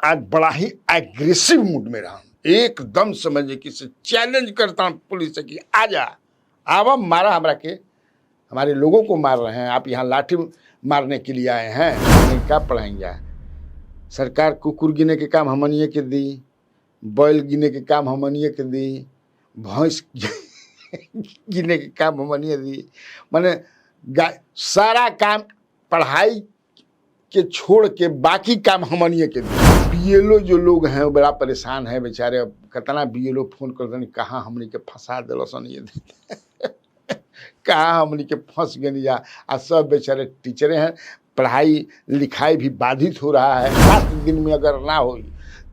आज बड़ा ही aggressive mood में रहा हूं। एकदम समझे कि से चैलेंज करता हूं पुलिस से कि आजा आवा मारा हमरा के, हमारे लोगों को मार रहे हैं, आप यहाँ लाठी मारने के लिए आए हैं, हमें क्या पढ़ाएंगे? सरकार कुकुर गिने के काम हमनिए के दी, बैल गिने के काम हमनिए के दी, भैंस गिने के काम हमनिए दी, माने सारा काम पढ़ाई के छोड़ के बाकी काम हमनिए के दी। बीएलओ जो लोग हैं बड़ा परेशान है बेचारे। अब कितना बीएलओ फोन कर देनी कहाँ हमनी के फंसा दिलसन, ये कहाँ हमनी के फंस गई जा। सब बेचारे टीचरें हैं, पढ़ाई लिखाई भी बाधित हो रहा है। 7 दिन में अगर ना हो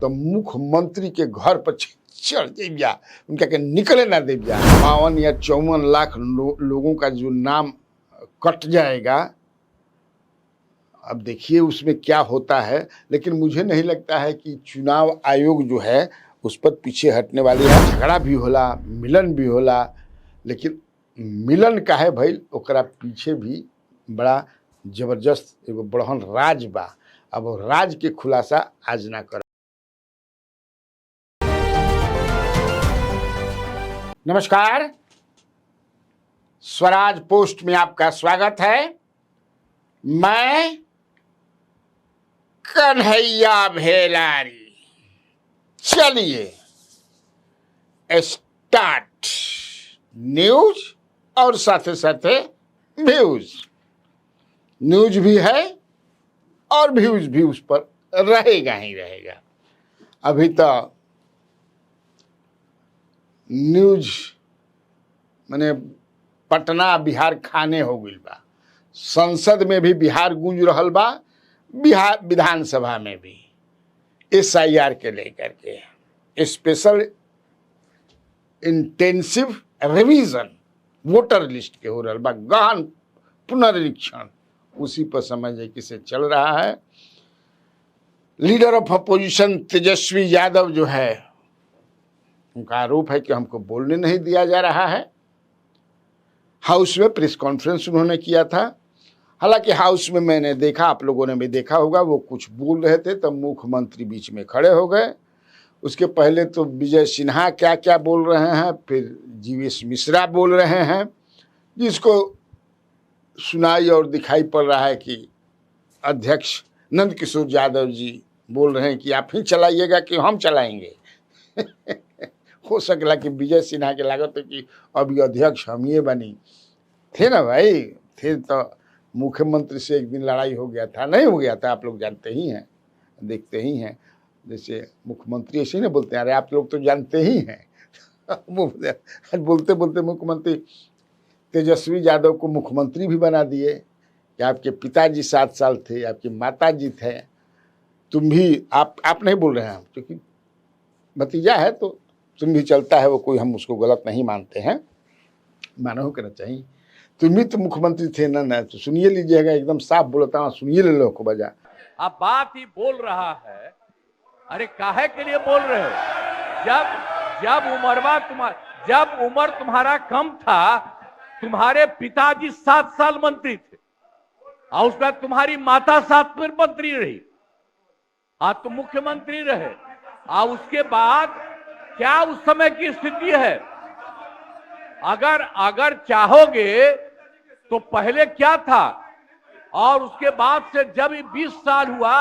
तो मुख्यमंत्री के घर पर चढ़ जा, उनका के निकले ना दे जा। 52 या 54 लाख लोगों का जो नाम कट जाएगा, अब देखिए उसमें क्या होता है। लेकिन मुझे नहीं लगता है कि चुनाव आयोग जो है उस पर पीछे हटने वाली है। झगड़ा भी होला, मिलन भी होला, लेकिन मिलन का है भाई, ओकरा पीछे भी बड़ा जबरदस्त एगो बड़हन राज बा। अब वो राज के खुलासा आज ना कर। नमस्कार, स्वराज पोस्ट में आपका स्वागत है। मैं कन्हैया भेलारी। चलिए स्टार्ट न्यूज और साथ साथ व्यूज। न्यूज भी है और व्यूज भी उस पर रहेगा ही रहेगा। अभी तो न्यूज माने पटना बिहार खाने हो गई बा, संसद में भी बिहार गूंज रहल बा, बिहार विधानसभा में भी SIR के लेकर के special intensive revision voter list के हो रहा बा, गहन पुनरीक्षण उसी पर समझे किसे चल रहा है। Leader of opposition Tejashwi Yadav जो है, उनका आरोप है कि हमको बोलने नहीं दिया जा रहा है। हाउस में प्रेस कॉन्फ्रेंस उन्होंने किया था। हालांकि हाउस में मैंने देखा, आप लोगों ने भी देखा होगा, वो कुछ बोल रहे थे तब मुख्यमंत्री बीच में खड़े हो गए। उसके पहले तो विजय सिन्हा क्या क्या बोल रहे हैं, फिर जीवेश मिश्रा बोल रहे हैं, जिसको सुनाई और दिखाई पड़ रहा है कि अध्यक्ष नंद किशोर यादव जी बोल रहे हैं कि आप ही चलाइएगा कि हम चलाएंगे। हो सकला कि विजय सिन्हा के लागत है कि अभी अध्यक्ष हम ये बनी थे ना भाई। थे तो मुख्यमंत्री से एक दिन लड़ाई हो गया था, नहीं हो गया था, आप लोग जानते ही हैं, देखते ही हैं। जैसे मुख्यमंत्री ऐसे ही ना बोलते हैं, अरे आप लोग तो जानते ही हैं। बोलते बोलते मुख्यमंत्री तेजस्वी यादव को मुख्यमंत्री भी बना दिए कि आपके पिताजी 7 साल थे, आपकी माताजी थे, तुम भी आप नहीं बोल रहे हैं, क्योंकि भतीजा है तो तुम भी चलता है वो, कोई हम उसको गलत नहीं मानते हैं, माना हो करना चाहिए। तुम भी तो मुख्यमंत्री थे ना, तो सुनिए लीजिएगा, एकदम साफ बोलता हूँ, सुनिए ले लो को बजा। अब बात ही बोल रहा है, अरे काहे के लिए बोल रहे हो? जब उम्र तुम्हारा कम था, तुम्हारे पिताजी 7 साल मंत्री थे और उसके बाद तुम्हारी माता 7 फिर मंत्री रही, आज तुम मुख्यमंत्री रहे। और उसके बाद क्या उस समय की स्थिति है? अगर चाहोगे तो पहले क्या था और उसके बाद से जब 20 साल हुआ,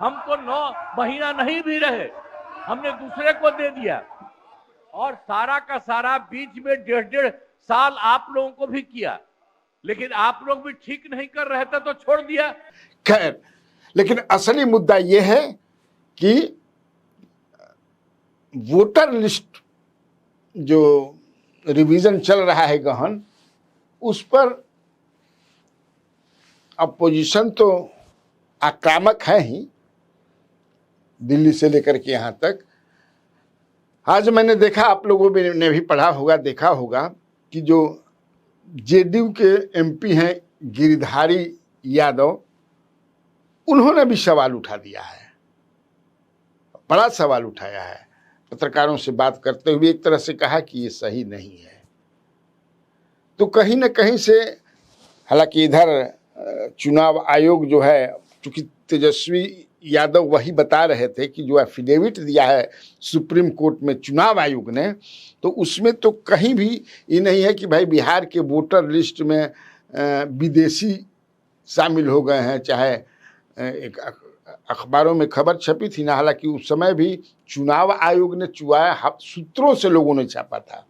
हम तो 9 महीना नहीं भी रहे, हमने दूसरे को दे दिया। और सारा का सारा बीच में 1.5 साल आप लोगों को भी किया, लेकिन आप लोग भी ठीक नहीं कर रहे थे तो छोड़ दिया। खैर, लेकिन असली मुद्दा यह है कि वोटर लिस्ट जो रिवीजन चल रहा है गहन, उस पर अपोजिशन तो आक्रामक है ही, दिल्ली से लेकर के यहाँ तक। आज मैंने देखा, आप लोगों ने भी पढ़ा होगा, देखा होगा कि जो JDU के MP हैं गिरिधारी यादव, उन्होंने भी सवाल उठा दिया है, बड़ा सवाल उठाया है। पत्रकारों से बात करते हुए एक तरह से कहा कि ये सही नहीं है। तो कहीं न कहीं से, हालांकि इधर चुनाव आयोग जो है चूंकि तेजस्वी यादव वही बता रहे थे कि जो एफिडेविट दिया है सुप्रीम कोर्ट में चुनाव आयोग ने, तो उसमें तो कहीं भी ये नहीं है कि भाई बिहार के वोटर लिस्ट में विदेशी शामिल हो गए हैं। चाहे एक अखबारों में खबर छपी थी ना, हालांकि उस समय भी चुनाव आयोग ने चुराया सूत्रों से लोगों ने छापा था,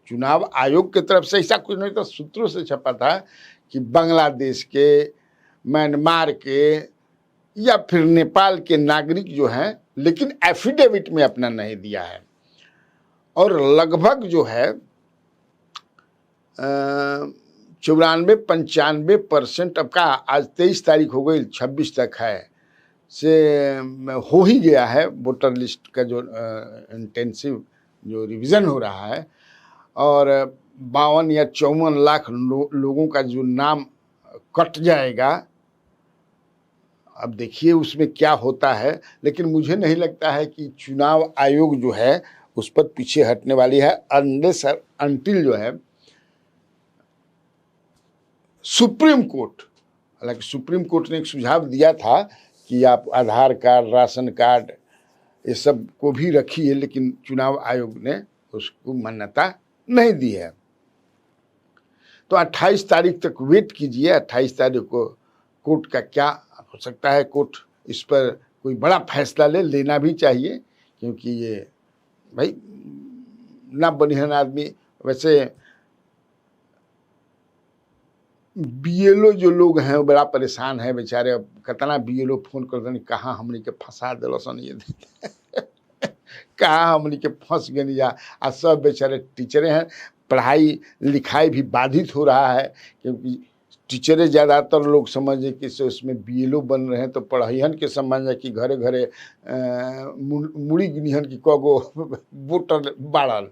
चुनाव आयोग की तरफ से ऐसा कुछ नहीं था, सूत्रों से छपा था कि बांग्लादेश के, म्यांमार के या फिर नेपाल के नागरिक जो हैं, लेकिन एफिडेविट में अपना नहीं दिया है। और लगभग जो है 94-95% अब का, आज 23 तारीख हो गई, 26 तक है से हो ही गया है वोटर लिस्ट का जो इंटेंसिव जो रिवीजन हो रहा है, और 52 या 54 लाख लोगों का जो नाम कट जाएगा। अब देखिए उसमें क्या होता है, लेकिन मुझे नहीं लगता है कि चुनाव आयोग जो है उस पर पीछे हटने वाली है, अनलेस अनटिल जो है सुप्रीम कोर्ट, हालांकि सुप्रीम कोर्ट ने एक सुझाव दिया था कि आप आधार कार्ड, राशन कार्ड ये सब को भी रखिए, लेकिन चुनाव आयोग ने उसको मान्यता नहीं दी है। तो 28 तारीख तक वेट कीजिए, 28 तारीख को कोर्ट का क्या हो सकता है, कोर्ट इस पर कोई बड़ा फैसला लेना भी चाहिए, क्योंकि ये भाई ना बनिहन आदमी। वैसे बीएलओ जो लोग हैं वो बड़ा परेशान है बेचारे, अब कितना बीएलओ फोन कर देनी कहाँ हमनी के फंसा दिलसन, ये कहाँ हमनी के फंस गए या, आ सब बेचारे टीचरें हैं, पढ़ाई लिखाई भी बाधित हो रहा है, क्योंकि टीचरें ज़्यादातर लोग समझे कि उसमें बीएलओ बन रहे हैं, तो पढ़ाईहन के समझ कि घरे घरे मुड़ी गिनिहन की कगो वोटर बाड़ल।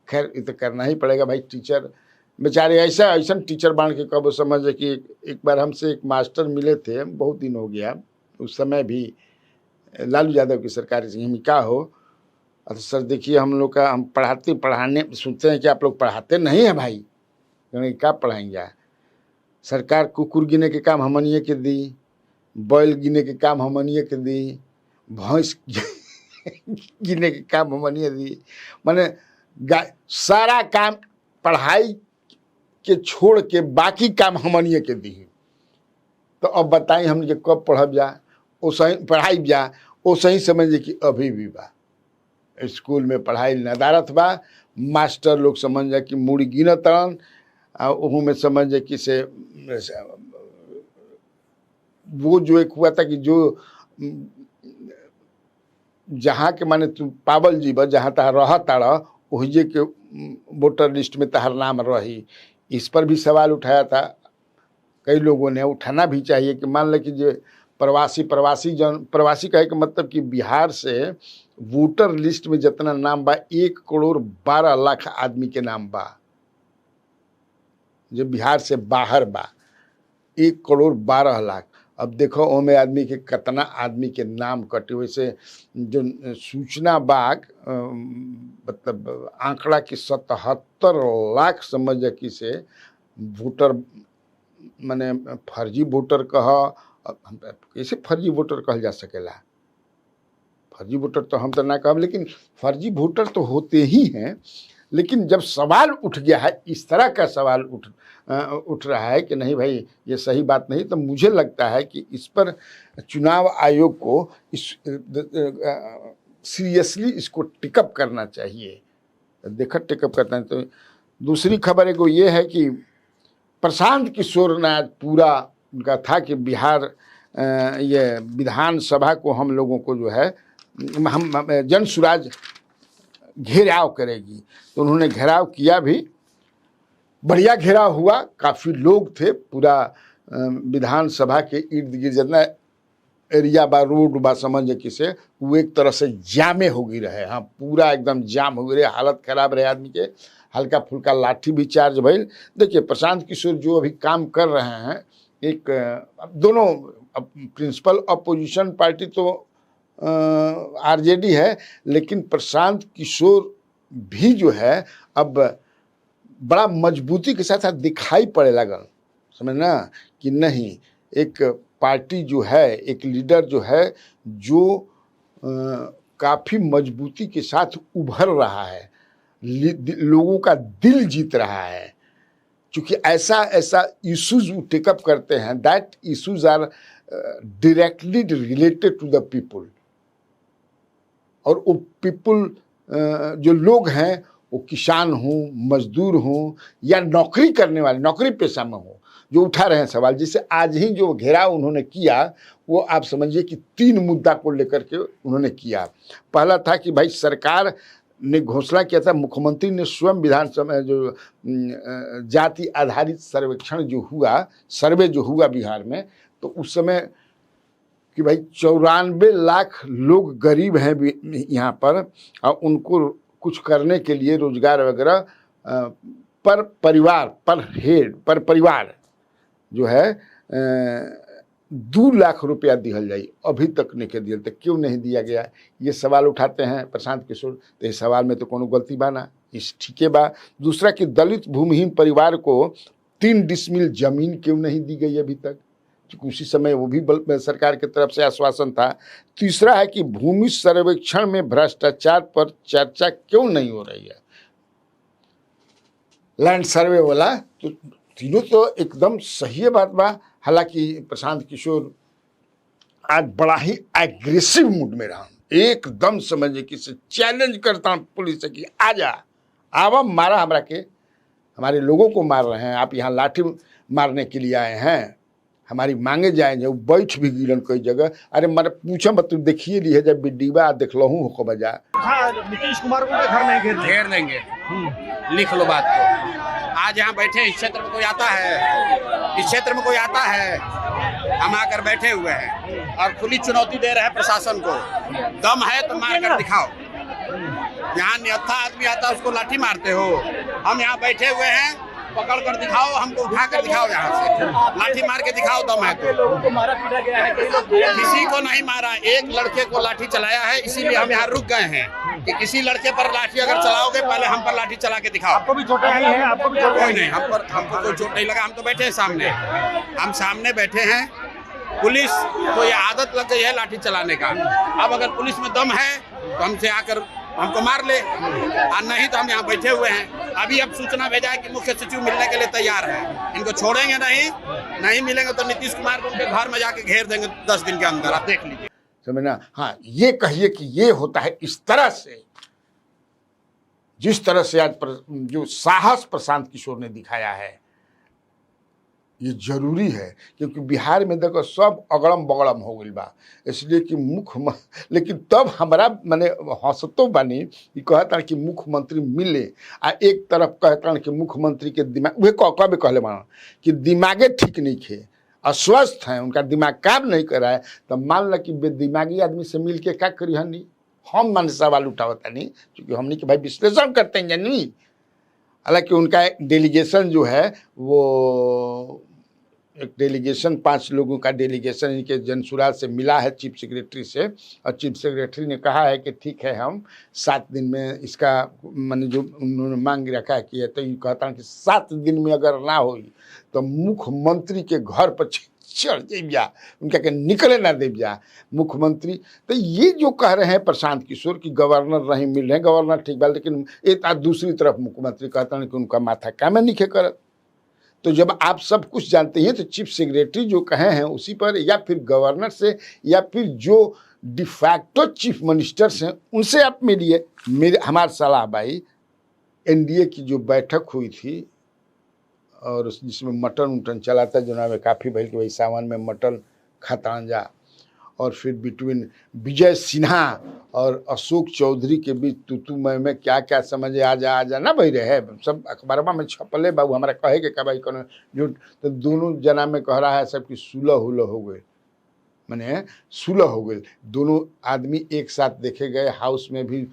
खैर ये तो करना ही पड़ेगा भाई, टीचर बेचारे ऐसा टीचर बांध के कब समझे कि एक बार हमसे एक मास्टर मिले थे, बहुत दिन हो गया, उस समय भी लालू यादव की सरकार से क्या हो, तो सर देखिए हम लोग का, हम पढ़ाने सुनते हैं कि आप लोग पढ़ाते नहीं हैं भाई, क्या पढ़ाएंगे, सरकार कुकुर गिने के काम हमनिए के दी, बैल गिने के काम हमनिए के दी, भैंस गिने के काम हमनिए दी, माने सारा काम पढ़ाई के छोड़ के बाकी काम हमनिए के दी। तो अब बताई हमने के कब पढ़ब जा, ओ सही पढ़ाई जा, ओ सही समझे कि अभी भी बा स्कूल में पढ़ाई नदारत बा, मास्टर लोग समझ जा कि मुड़ी गिन तरन, ओहू में समझ जा कि से वो जो एक हुआ था कि जो जहाँ के माने तू पावल जीव जहाँ तहार रह तारा ओहिजे के वोटर लिस्ट में तहार नाम रही, इस पर भी सवाल उठाया था कई लोगों ने, उठाना भी चाहिए कि मान लें कि जो प्रवासी कहे के मतलब कि बिहार से वोटर लिस्ट में जितना नाम बा 1,12,00,000 आदमी के नाम बा, जो बिहार से बाहर बा 1,12,00,000। अब देखो ओमे आदमी के कितना आदमी के नाम कटे, वैसे जो सूचना बाग मतलब आंकड़ा की 77 लाख समझ कि से वोटर माने फर्जी वोटर कह, कैसे फर्जी वोटर कहल जा सकेला, फर्जी वोटर तो हम तो ना कहब, लेकिन फर्जी वोटर तो होते ही हैं। लेकिन जब सवाल उठ गया है, इस तरह का सवाल उठ रहा है कि नहीं भाई ये सही बात नहीं, तो मुझे लगता है कि इस पर चुनाव आयोग को सीरियसली इसको टिकअप करना चाहिए। देखा टिकअप करता है। तो दूसरी खबर एक ये है कि प्रशांत किशोर ने आज पूरा उनका था कि बिहार ये विधानसभा को हम लोगों को जो है हम जन सुराज घेराव करेगी, तो उन्होंने घेराव किया भी, बढ़िया घेराव हुआ, काफ़ी लोग थे, पूरा विधानसभा के इर्द गिर्द जितना एरिया बा, रोड बा समझ किसे, वो एक तरह से जामे हो गई रहे। हाँ पूरा एकदम जाम हो गई, हालत खराब रहे आदमी के, हल्का फुल्का लाठी भी चार्ज भइल। देखिए प्रशांत किशोर जो अभी काम कर रहे हैं, एक दोनों प्रिंसिपल अपोजिशन पार्टी तो आरजेडी है, लेकिन प्रशांत किशोर भी जो है अब बड़ा मजबूती के साथ दिखाई पड़े लगल, समझना कि नहीं एक पार्टी जो है, एक लीडर जो है जो काफ़ी मजबूती के साथ उभर रहा है, लोगों का दिल जीत रहा है। क्योंकि ऐसा ऐसा इश्यूज वो टेकअप करते हैं that issues are directly related to the people. और वो पीपल जो लोग हैं वो किसान हों, मजदूर हों या नौकरी करने वाले, नौकरी पेशा में हों, जो उठा रहे हैं सवाल। जैसे आज ही जो घेराव उन्होंने किया वो आप समझिए कि 3 मुद्दा को लेकर के उन्होंने किया। पहला था कि भाई सरकार ने घोषणा किया था, मुख्यमंत्री ने स्वयं विधानसभा जो जाति आधारित सर्वेक्षण जो हुआ, सर्वे जो हुआ बिहार में, तो उस समय कि भाई 94 लाख लोग गरीब हैं यहाँ पर और उनको कुछ करने के लिए रोजगार वगैरह पर परिवार जो है 2 लाख रुपया दिहल जाई, अभी तक नहीं के दिया। तो क्यों नहीं दिया गया, ये सवाल उठाते हैं प्रशांत किशोर। तो इस सवाल में तो कोनो गलती बा ना, इस ठीके बा। दूसरा कि दलित भूमिहीन परिवार को 3 डिसमिल जमीन क्यों नहीं दी गई अभी तक, क्योंकि उसी समय वो भी सरकार की तरफ से आश्वासन था। तीसरा है कि भूमि सर्वेक्षण में भ्रष्टाचार पर चर्चा क्यों नहीं हो रही है, लैंड सर्वे वाला। तो तीनों तो एकदम सही है बात बा। हालांकि प्रशांत किशोर आज बड़ा ही एग्रेसिव मूड में रहा, एकदम समझे कि से चैलेंज करता हूँ पुलिस से कि आजा, आवा मारा हमरा के, हमारे लोगों को मार रहे हैं, आप यहाँ लाठी मारने के लिए आए हैं, हमारी मांगे जाए। जब बैठ भी गिरन कई जगह, अरे मर पूछा मत, तू देखिए ली है जब बिड्डीबा देख लो हूँ हो बजा। नीतीश कुमार को घर नहीं घेर लेंगे। लिख लो बात को। आज यहाँ बैठे इस क्षेत्र में कोई आता है, इस क्षेत्र में कोई आता है, हम आकर बैठे हुए हैं और खुली चुनौती दे रहे हैं प्रशासन को। दम है तो मार कर दिखाओ। यहाँ निहत्था आदमी आता है उसको लाठी मारते हो, हम यहाँ बैठे हुए हैं, पकड़ कर दिखाओ, हमको उठा कर दिखाओ, यहाँ से लाठी मार के दिखाओ दम है तो। लोगों को मारा पीटा गया है, कई लोग किसी को नहीं मारा, एक लड़के को लाठी चलाया है, इसीलिए हम यहाँ रुक गए हैं कि किसी लड़के पर लाठी अगर चलाओगे पहले हम पर लाठी चला के दिखाओ। आपको भी चोटें आई हैं? आपको भी चोटें कोई नहीं, हमको कोई चोट नहीं लगा, हम तो बैठे हैं सामने, हम सामने बैठे हैं। पुलिस को ये आदत लग गई है लाठी चलाने का। अब अगर पुलिस में दम है तो हमसे आकर हमको मार ले, और नहीं तो हम यहाँ बैठे हुए हैं। अभी अब सूचना भेजा है कि मुख्य सचिव मिलने के लिए तैयार है, इनको छोड़ेंगे नहीं मिलेंगे तो नीतीश कुमार को उनके घर में जाके घेर देंगे 10 दिन के अंदर, आप देख लीजिए। समझना। हाँ, ये कहिए कि ये होता है इस तरह से, जिस तरह से आज जो साहस प्रशांत किशोर ने दिखाया है, ये जरूरी है। क्योंकि बिहार में देखो सब अगड़म बगड़म हो गई बा, इसलिए कि लेकिन तब हमारा मैंने हंसतो बानी कि कहता कि मुख्यमंत्री मिले, आ एक तरफ कहता कि मुख्यमंत्री के दिमाग वे कब कहले माना कि दिमागे ठीक नहीं खे, अस्वस्थ हैं, उनका दिमाग काम नहीं कर रहा है। तो मान ला कि बेदिमागी आदमी से मिल के क्या करी हनी, हम मान सवाल उठावता नहीं, क्योंकि हमने कि भाई विश्लेषण करते हैं जानी। हालांकि उनका डेलीगेशन जो है वो एक डेलीगेशन 5 लोगों का डेलीगेशन इनके जनसुराज से मिला है चीफ सेक्रेटरी से, और चीफ सेक्रेटरी ने कहा है कि ठीक है हम 7 दिन में इसका मैंने जो उन्होंने मांग रखा है कि तो ये कहता है कि 7 दिन में अगर ना हो तो मुख्यमंत्री के घर पर चढ़ जाइया, उनका के निकले ना दे जा मुख्यमंत्री। तो ये जो कह रहे हैं प्रशांत किशोर कि गवर्नर नहीं मिल रहे, गवर्नर ठीक बा, लेकिन एक दूसरी तरफ मुख्यमंत्री कहता है कि उनका माथा काम नहीं करत। तो जब आप सब कुछ जानते हैं तो चीफ सेक्रेटरी जो कहे हैं उसी पर, या फिर गवर्नर से, या फिर जो डिफैक्टो चीफ मिनिस्टर्स हैं उनसे आप मिलिए। हमारी सलाह भाई, एनडीए की जो बैठक हुई थी और जिसमें मटन चला था, जो नाम काफ़ी भाई कि भाई सावन में मटन खाता जा, और फिर बिटवीन विजय सिन्हा और अशोक चौधरी के बीच तू मैं क्या क्या समझे आजा ना भाई रहे, सब अखबारमा में छपले बाबू हमारा कहे के क्या भाई कौन जो, तो दोनों जना में कह रहा है सब कि सुलह हो गए, मैंने सुलह हो गई। दोनों आदमी एक साथ देखे गए, हाउस में भी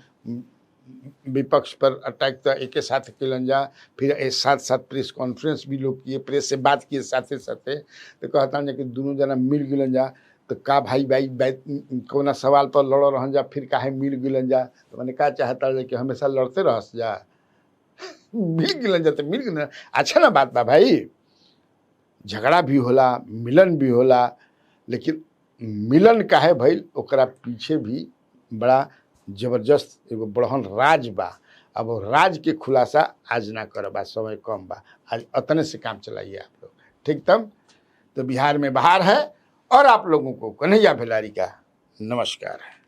विपक्ष पर अटैक तो एक साथ किलन जा, फिर एक साथ प्रेस कॉन्फ्रेंस भी लोग किए, प्रेस से बात किए साथे साथे। तो कहता हूँ कि दोनों जना मिल गिलन जा, तो का भाई कोना सवाल पर लड़ रहन जा, फिर काहे मिल गिलन जा। तो मैंने कहा चाहता है कि हमेशा लड़ते रहस जा मिल गिलन जा तो मिल गिलन, अच्छा ना बात बा भाई, झगड़ा भी होला, मिलन भी होला, लेकिन मिलन काहे भइल ओकरा पीछे भी बड़ा जबरदस्त एगो बड़हन राज बा। अब वो राज के खुलासा आज ना करब, आज समय कम बा, आज अतने से काम चलाइए आप लोग, ठीक। तब तो बिहार में बहार है और आप लोगों को कन्हैया भेलारी का नमस्कार है।